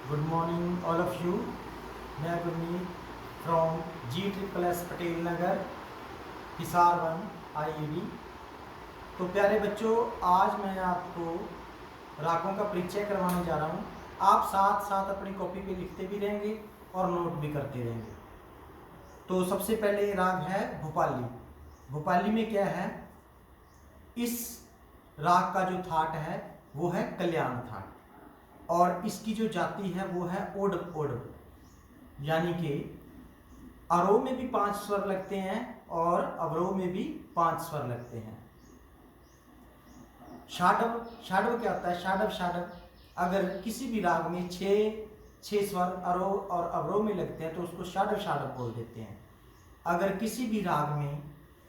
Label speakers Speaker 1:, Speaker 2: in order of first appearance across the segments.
Speaker 1: Good morning all of you. मैं Gurmeet from G++ Patel Nagar, Hisar 1 IED। तो प्यारे बच्चों, आज मैं आपको रागों का परिचय करवाने जा रहा हूँ। आप साथ साथ अपनी कॉपी पे लिखते भी रहेंगे और नोट भी करते रहेंगे। तो सबसे पहले राग है भोपाली। भोपाली में क्या है, इस राग का जो थाट है वो है कल्याण थाट, और इसकी जो जाति है वो है ओडव ओडव, यानी कि आरोह में भी 5 स्वर लगते हैं और अवरोह में भी 5 स्वर लगते हैं। शाडव, शाडव क्या होता है? शाडव शाडव अगर किसी भी राग में 6 स्वर आरोह और अवरोह में लगते हैं तो उसको शाडव शाडव बोल देते हैं। अगर किसी भी राग में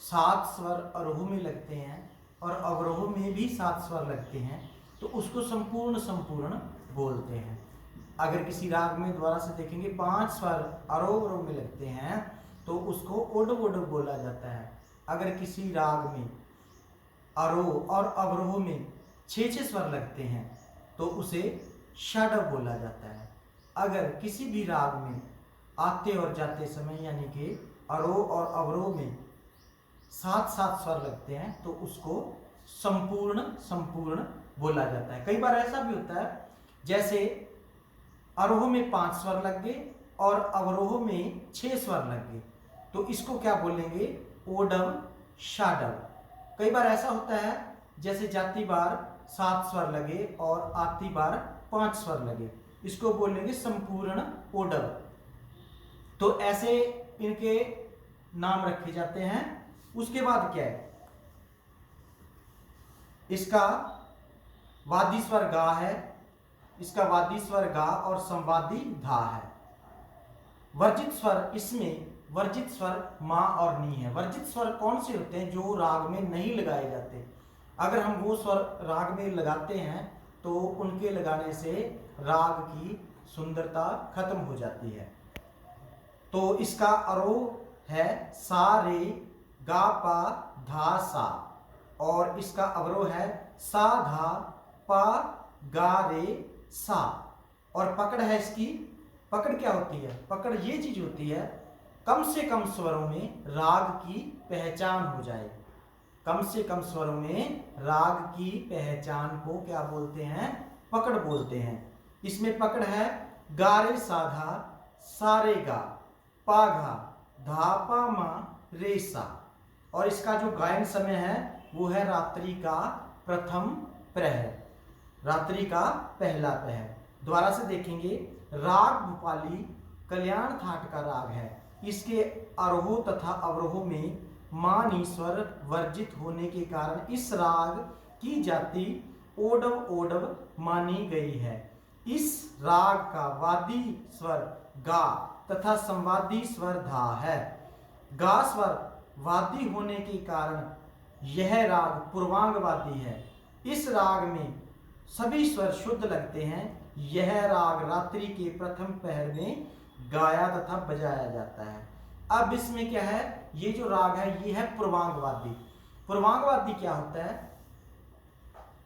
Speaker 1: 7 स्वर आरोह में लगते हैं और अवरोह में भी 7 स्वर लगते हैं तो उसको संपूर्ण संपूर्ण बोलते हैं। अगर किसी राग में दोबारा से देखेंगे 5 स्वर आरोह अवरोह में लगते हैं तो उसको ओडव ओडव बोला जाता है। अगर किसी राग में आरोह और अवरोह में 6 स्वर लगते हैं तो उसे षाडव बोला जाता है। अगर किसी भी राग में आते और जाते समय यानी कि आरोह और अवरोह में 7 स्वर लगते हैं तो उसको संपूर्ण संपूर्ण बोला जाता है। कई बार ऐसा भी होता है जैसे आरोह में 5 स्वर लग गए और अवरोह में 6 स्वर लग गए तो इसको क्या बोलेंगे? ओडव शाडव। कई बार ऐसा होता है जैसे जाती बार 7 स्वर लगे और आती बार 5 स्वर लगे, इसको बोलेंगे संपूर्ण ओडव। तो ऐसे इनके नाम रखे जाते हैं। उसके बाद क्या है, इसका वादी स्वर गा है, इसका वादी स्वर गा और संवादी धा है। वर्जित स्वर, इसमें वर्जित स्वर मां और नी है। वर्जित स्वर कौन से होते हैं? जो राग में नहीं लगाए जाते। अगर हम वो स्वर राग में लगाते हैं तो उनके लगाने से राग की सुंदरता खत्म हो जाती है। तो इसका आरोह है सा रे गा पा धा सा, और इसका अवरोह है सा धा पा गा रे सा। और पकड़ है इसकी, पकड़ क्या होती है? पकड़ ये चीज होती है कम से कम स्वरों में राग की पहचान हो जाए। कम से कम स्वरों में राग की पहचान को क्या बोलते हैं? पकड़ बोलते हैं। इसमें पकड़ है गा रे साधा सा रे गा पा घा धा पा मा रे सा। और इसका जो गायन समय है वो है रात्रि का प्रथम प्रहर, रात्रि का पहला प्रहर। दोबारा से देखेंगे, राग भोपाली कल्याण थाट का राग है। इसके आरोह तथा अवरोह में मानी स्वर वर्जित होने के कारण इस राग की जाति ओडव ओडव मानी गई है। इस राग का वादी स्वर गा तथा संवादी स्वर धा है। गा स्वर वादी होने के कारण यह राग पूर्वांगवादी है। इस राग में सभी स्वर शुद्ध लगते हैं। यह राग रात्रि के प्रथम पहर में गाया तथा बजाया जाता है। अब इसमें क्या है, ये जो राग है ये है पूर्वांगवादी। पूर्वांगवादी क्या होता है?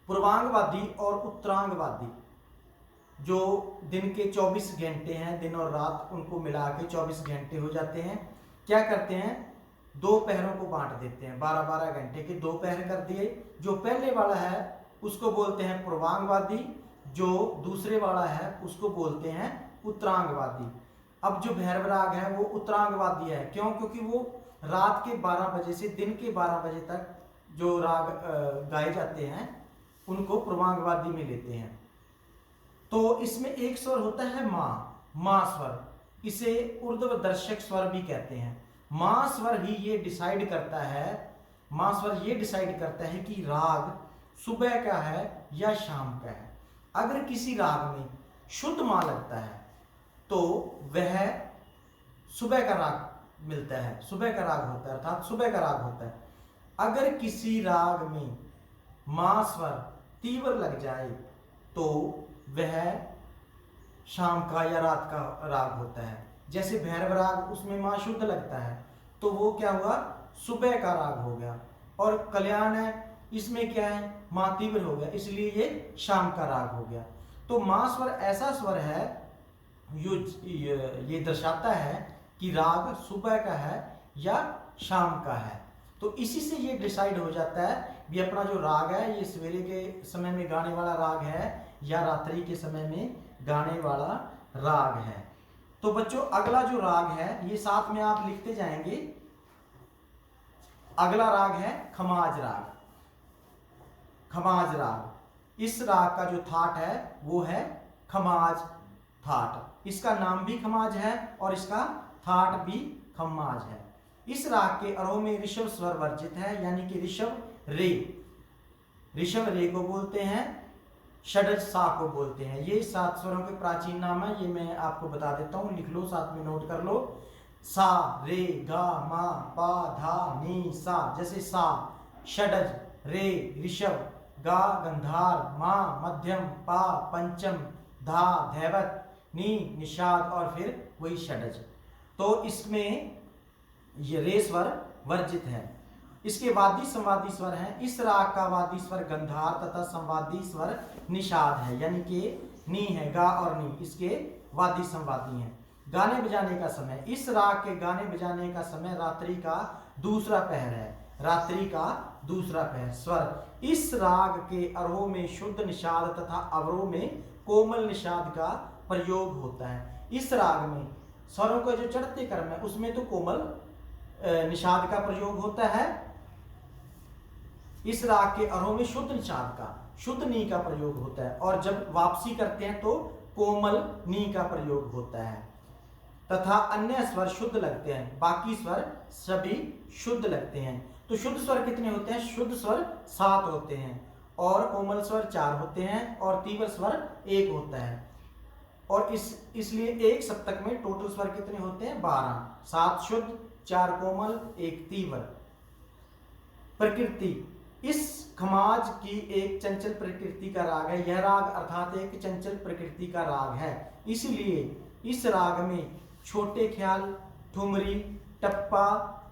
Speaker 1: पूर्वांगवादी और उत्तरांगवादी, जो दिन के 24 घंटे हैं, दिन और रात उनको मिला के 24 घंटे हो जाते हैं। क्या करते हैं? 2 पहरों को बांट देते हैं, 12-12 घंटे के 2 पहर कर दिए। जो पहले वाला है उसको बोलते हैं पूर्वांगवादी, जो दूसरे वाला है उसको बोलते हैं उत्तरांगवादी। अब जो भैरव राग है वो उत्तरांगवादी है। क्यों? क्योंकि वो रात के 12 बजे से दिन के 12 बजे तक जो राग गाए जाते हैं उनको पूर्वांगवादी में लेते हैं। तो इसमें एक स्वर होता है मां स्वर, इसे ऊर्ध्वदर्शक स्वर भी कहते हैं। मां स्वर ही ये डिसाइड करता है, मां स्वर ये डिसाइड करता है कि राग सुबह का है या शाम का है। अगर किसी राग में शुद्ध मां लगता है तो वह सुबह का राग मिलता है, सुबह का राग होता है, अर्थात सुबह का राग होता है। अगर किसी राग में मां स्वर तीव्र लग जाए तो वह शाम का या रात का राग होता है। जैसे भैरव राग, उसमें मां शुद्ध लगता है तो वो क्या हुआ? सुबह का राग हो गया। और कल्याण है, इसमें क्या है? मां तीव्र हो गया, इसलिए ये शाम का राग हो गया। तो मां स्वर ऐसा स्वर है ये दर्शाता है कि राग सुबह का है या शाम का है। तो इसी से ये डिसाइड हो जाता है भी अपना जो राग है ये सवेरे के समय में गाने वाला राग है या रात्रि के समय में गाने वाला राग है। तो बच्चों अगला जो राग है ये साथ में आप लिखते जाएंगे। अगला राग है खमाज राग। खमाज राग, इस राग का जो थाट है वो है खमाज थाट। इसका नाम भी खमाज है और इसका थाट भी खमाज है। इस राग के अरोह में ऋषभ स्वर वर्जित है, यानी कि ऋषभ रे, ऋषभ रे को बोलते हैं, षडज सा को बोलते हैं। ये 7 स्वरों के प्राचीन नाम है, ये मैं आपको बता देता हूँ, लिख लो, साथ में नोट कर लो। सा, रे, गा, मा, पा, धा, नी, सा। जैसे सा षडज, रे ऋषभ, गा गंधार, मा मध्यम, पा पंचम, धा धैवत, नी निषाद और फिर वही षडज। तो इसमें ये रे स्वर वर्जित है। इसके वादी संवादी स्वर हैं। इस राग का वादी स्वर गंधार तथा संवादी स्वर निषाद है, यानी कि नी है, गा और नी इसके वादी संवादी हैं। गाने बजाने का समय, इस राग के गाने बजाने का समय रात्रि का दूसरा पहर है। रात्रि का दूसरा पहर। स्वर, इस राग के अरोह में शुद्ध निषाद तथा अवरोह में कोमल निषाद का प्रयोग होता है। इस राग में स्वरों का जो चढ़ते क्रम है उसमें तो कोमल निषाद का प्रयोग होता है। इस राग के अरोह में शुद्ध निषाद का, शुद्ध नी का प्रयोग होता है, और जब वापसी करते हैं तो कोमल नी का प्रयोग होता है तथा अन्य स्वर शुद्ध लगते हैं। बाकी स्वर सभी शुद्ध लगते हैं। तो शुद्ध स्वर कितने होते हैं? शुद्ध स्वर 7 होते हैं और कोमल स्वर 4 होते हैं और तीव्र स्वर 1 होता है। और इसलिए एक सप्तक में टोटल स्वर कितने होते हैं? 12। 7 शुद्ध, 4 कोमल, 1 तीव्र। प्रकृति, इस खमाज की एक चंचल प्रकृति का राग है। यह राग अर्थात एक चंचल प्रकृति का राग है, इसलिए इस राग में छोटे ख्याल, ठुमरी, टप्पा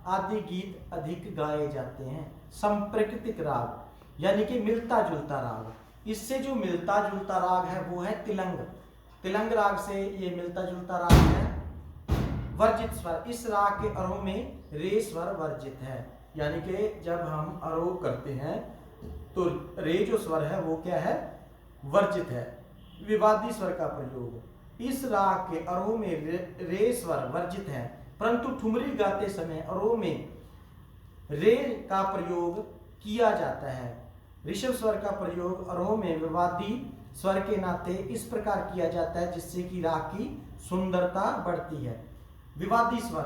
Speaker 1: आदि गीत अधिक गाए जाते हैं। संप्रकृतिक राग, यानी कि मिलता जुलता राग। इससे जो मिलता जुलता राग है वो है तिलंग। तिलंग राग से ये मिलता जुलता राग है। वर्जित स्वर, इस राग के अरोह में रे स्वर वर्जित है, यानी कि जब हम आरोह करते हैं तो रे जो स्वर है वो क्या है? वर्जित है। विवादी स्वर का प्रयोग, इस राग के आरोह में रे स्वर वर्जित है, परंतु ठुमरी गाते समय आरोह में रे का प्रयोग किया जाता है। ऋषभ स्वर का प्रयोग आरोह में विवादी स्वर के नाते इस प्रकार किया जाता है जिससे कि राग की सुंदरता बढ़ती है। विवादी स्वर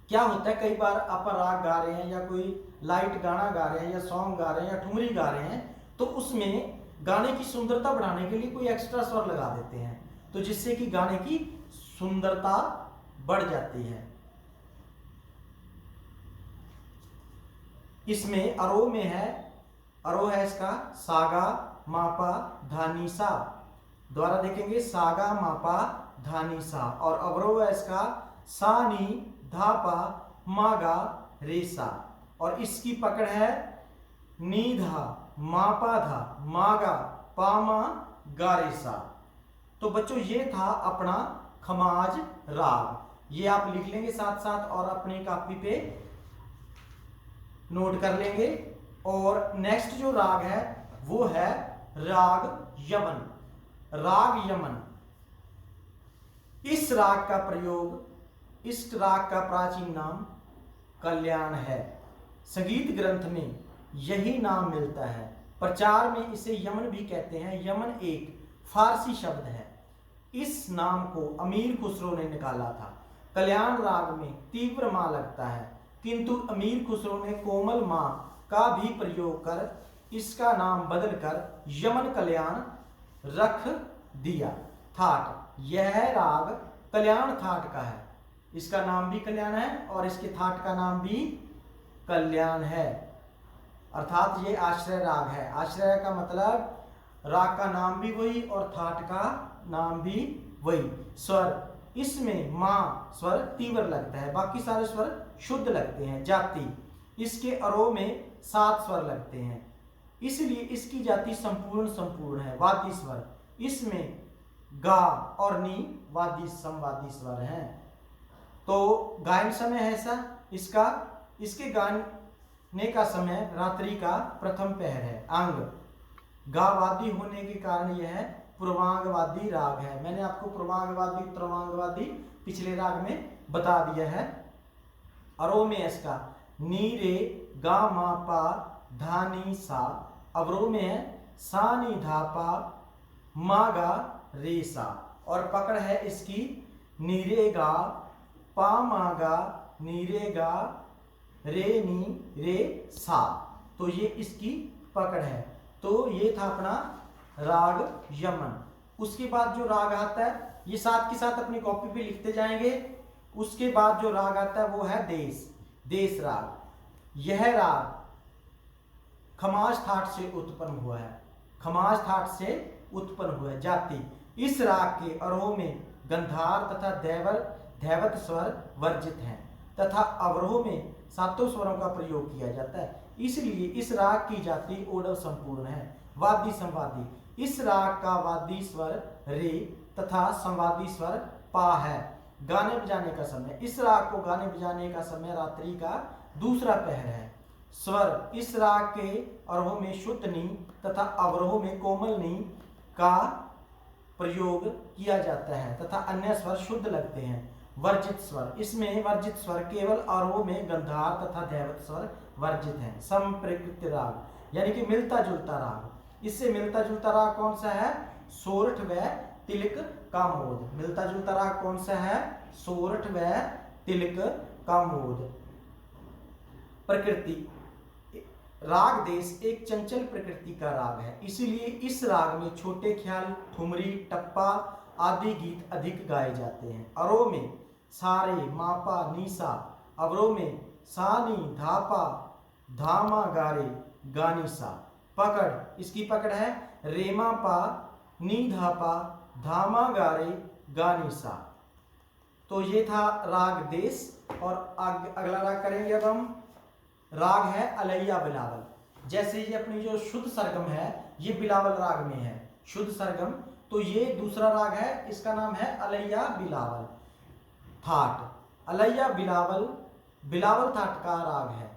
Speaker 1: क्या होता है? कई बार आप राग गा रहे हैं या कोई लाइट गाना गा रहे हैं या सॉन्ग गा रहे हैं या ठुमरी गा रहे हैं, तो उसमें गाने की सुंदरता बढ़ाने के लिए कोई एक्स्ट्रा स्वर लगा देते हैं, तो जिससे कि गाने की सुंदरता बढ़ जाती है। इसमें आरोह में है, आरोह है इसका सागा मापा धानी सा। द्वारा देखेंगे सागा मापा धानी सा। और अवरोह है इसका सानी धापा मागा रेसा। और इसकी पकड़ है नीधा मापा धा मागा पामा गारेसा। तो बच्चों ये था अपना खमाज राग। ये आप लिख लेंगे साथ साथ और अपनी कॉपी पे नोट कर लेंगे। और नेक्स्ट जो राग है वो है राग यमन। राग यमन, इस राग का प्रयोग, इस राग का प्राचीन नाम कल्याण है। संगीत ग्रंथ में यही नाम मिलता है। प्रचार में इसे यमन भी कहते हैं। यमन एक फारसी शब्द है। इस नाम को अमीर खुसरो ने निकाला था। कल्याण राग में तीव्र मां लगता है, किंतु अमीर खुसरो ने कोमल मां का भी प्रयोग कर इसका नाम बदलकर यमन कल्याण रख दिया। थाट, यह राग कल्याण थाट का है। इसका नाम भी कल्याण है और इसके थाट का नाम भी कल्याण है, अर्थात ये आश्रय राग है। आश्रय का मतलब राग का नाम भी वही और थाट का नाम भी वही। स्वर, इसमें मां स्वर तीव्र लगता है, बाकी सारे स्वर शुद्ध लगते हैं। जाति, इसके अरोह में 7 स्वर लगते हैं, इसलिए इसकी जाति संपूर्ण संपूर्ण है। वादी स्वर, इसमें गा और नी वादी समवादी स्वर हैं। तो गायन समय है ऐसा इसका, इसके गाने का समय रात्रि का प्रथम पहर है। अंग गावादी होने के कारण यह पूर्वांगवादी राग है। मैंने आपको पूर्वांगवादी उत्तरांगवादी पिछले राग में बता दिया है। अरोह में इसका नी रे गा मा पा धा नी सा, अवरोह में है सा नी धा पा मा गा रे सा, और पकड़ है इसकी नी रे गा पा मा गा नी रे गा रे नी रे सा। तो ये इसकी पकड़ है। तो ये था अपना राग यमन। उसके बाद जो राग आता है ये साथ के साथ अपनी कॉपी पे लिखते जाएंगे। उसके बाद जो राग आता है वो है देश, देश राग। यह राग खमाज ठाट से उत्पन्न हुआ है, खमाज ठाट से उत्पन्न हुआ है। जाति इस राग के अरोह में गंधार तथा दैवत स्वर वर्जित हैं तथा अवरोह में सातों स्वरों का प्रयोग किया जाता है, इसलिए इस राग की जाति ओडव संपूर्ण है। वादी संवादी इस राग का वादी स्वर रे तथा संवादी स्वर पा है। गाने बजाने का समय इस राग को गाने बजाने का समय रात्रि का दूसरा पहर है। स्वर इस राग के अरोह में शुद्ध नी तथा अवरोह में कोमल नी का प्रयोग किया जाता है तथा अन्य स्वर शुद्ध लगते हैं। वर्जित स्वर इसमें वर्जित स्वर केवल आरोह में गंधार तथा दैवत स्वर वर्जित हैं। संप्रकृत राग यानी कि मिलता जुलता राग, इससे मिलता जुलता राग कौन सा है? सोरठ व तिलक कामोद। मिलता जुलता राग कौन सा है? सोरठ व तिलक कामोद। प्रकृति राग देश एक चंचल प्रकृति का राग है, इसीलिए इस राग में छोटे ख्याल, ठुमरी, टप्पा आदि गीत अधिक गाए जाते हैं। अरोह में सारे, मापा, नीसा, अवरोह में सानी, धापा, धामा, गारे, गानीसा। पकड़ इसकी पकड़ है रेमा पा नी धापा धामा गारे गानीसा। तो ये था राग देश। और अगला राग करेंगे अब हम। राग है अलैया बिलावल। जैसे ये अपनी जो शुद्ध सरगम है ये बिलावल राग में है, शुद्ध सरगम। तो ये दूसरा राग है, इसका नाम है अलैया बिलावल थाट। अलैया बिलावल बिलावल थाट का राग है,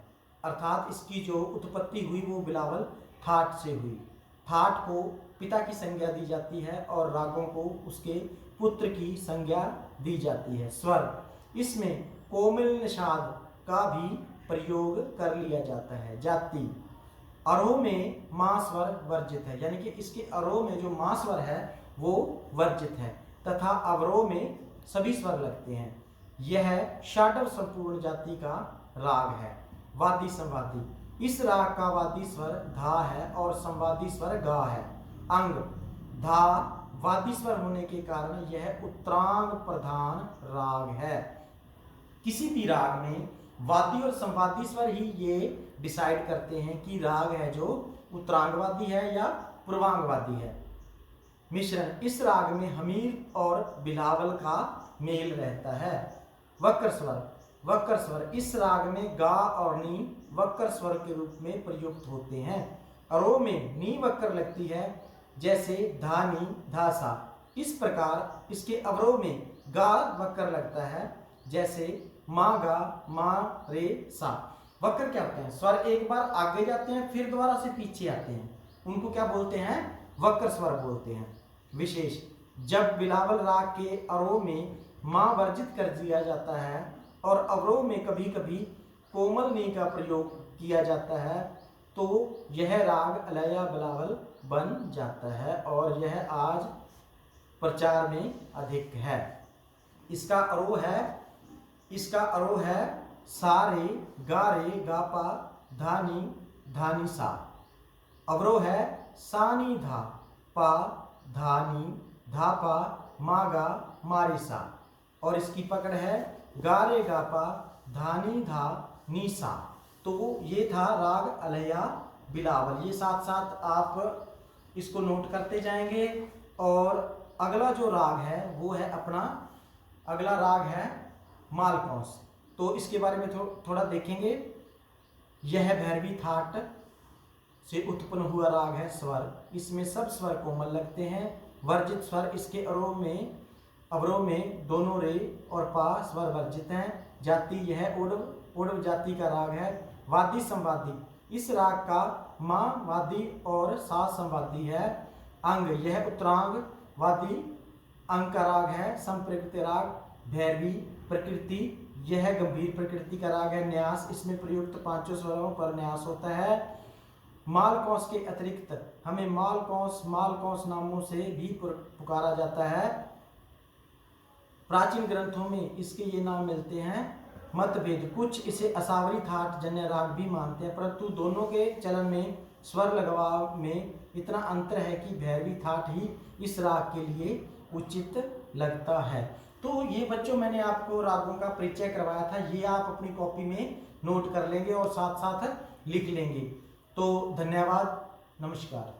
Speaker 1: अर्थात इसकी जो उत्पत्ति हुई वो बिलावल थाट से हुई। थाट को पिता की संज्ञा दी जाती है और रागों को उसके पुत्र की संज्ञा दी जाती है। स्वर इसमें कोमल निषाद का भी प्रयोग कर लिया जाता है। जाति अरोह में मां स्वर वर्जित है, यानी कि इसके अरोह में जो मां स्वर है वो वर्जित है तथा अवरोह में सभी स्वर लगते हैं। यह षाडव संपूर्ण जाति का राग है। वादी संवादी इस राग का वादी स्वर धा है और संवादी स्वर गा है। अंग धा वादी स्वर होने के कारण यह उत्तरांग प्रधान राग है। किसी भी राग में वादी और संवादी स्वर ही ये डिसाइड करते हैं कि राग है जो उत्तरांगवादी है या पूर्वांगवादी है। मिश्रण इस राग में हमीर और बिलावल का मेल रहता है। वक्र स्वर इस राग में गा और नी वक्र स्वर के रूप में प्रयुक्त होते हैं। अरोह में नी वक्र लगती है, जैसे धानी धासा। इस प्रकार इसके अवरोह में गा वक्र लगता है, जैसे मा गा मा रे सा। वक्र क्या होते हैं? स्वर एक बार आगे जाते हैं फिर दोबारा से पीछे आते हैं, उनको क्या बोलते हैं? वक्र स्वर बोलते हैं। विशेष जब बिलावल राग के अरोह में मां वर्जित कर दिया जाता है और अवरोह में कभी कभी कोमल नी का प्रयोग किया जाता है तो यह राग अलैया बिलावल बन जाता है और यह आज प्रचार में अधिक है। इसका अरोह है सारे गारे गापा धानी धानी सा। अवरोह है सानी धा पा धानी धापा मागा मारिसा। और इसकी पकड़ है गारे गापा धानी धा नीसा। तो ये था राग अलैया बिलावल। ये साथ साथ आप इसको नोट करते जाएंगे। और अगला जो राग है वो है अपना, अगला राग है मालकौंस। तो इसके बारे में थोड़ा देखेंगे। यह भैरवी थाट से उत्पन्न हुआ राग है। स्वर इसमें सब स्वर कोमल लगते हैं वर्जित स्वर इसके अवरोह में दोनों रे और पा स्वर वर्जित हैं। जाति यह उड़व जाति का राग है। वादी संवादी इस राग का मा वादी और सा संवादी है। अंग यह उत्तरांग वादी अंग का राग है। संप्रकृति राग भैरवी प्रकृति यह गंभीर प्रकृति का राग है। न्यास इसमें प्रयुक्त पांचों स्वरों पर न्यास होता है। मालकोंस के अतिरिक्त हमें मालकोंस नामों से भी पुकारा जाता है। प्राचीन ग्रंथों में इसके ये नाम मिलते हैं। मतभेद कुछ इसे असावरी थाट जन्य राग भी मानते हैं, परंतु दोनों के चलन में स्वर लगवाव में इतना अंतर है कि भैरवी थाट ही इस राग के लिए उचित लगता है। तो ये बच्चों मैंने आपको रागों का परिचय करवाया था, ये आप अपनी कॉपी में नोट कर लेंगे और साथ साथ लिख लेंगे। तो धन्यवाद, नमस्कार।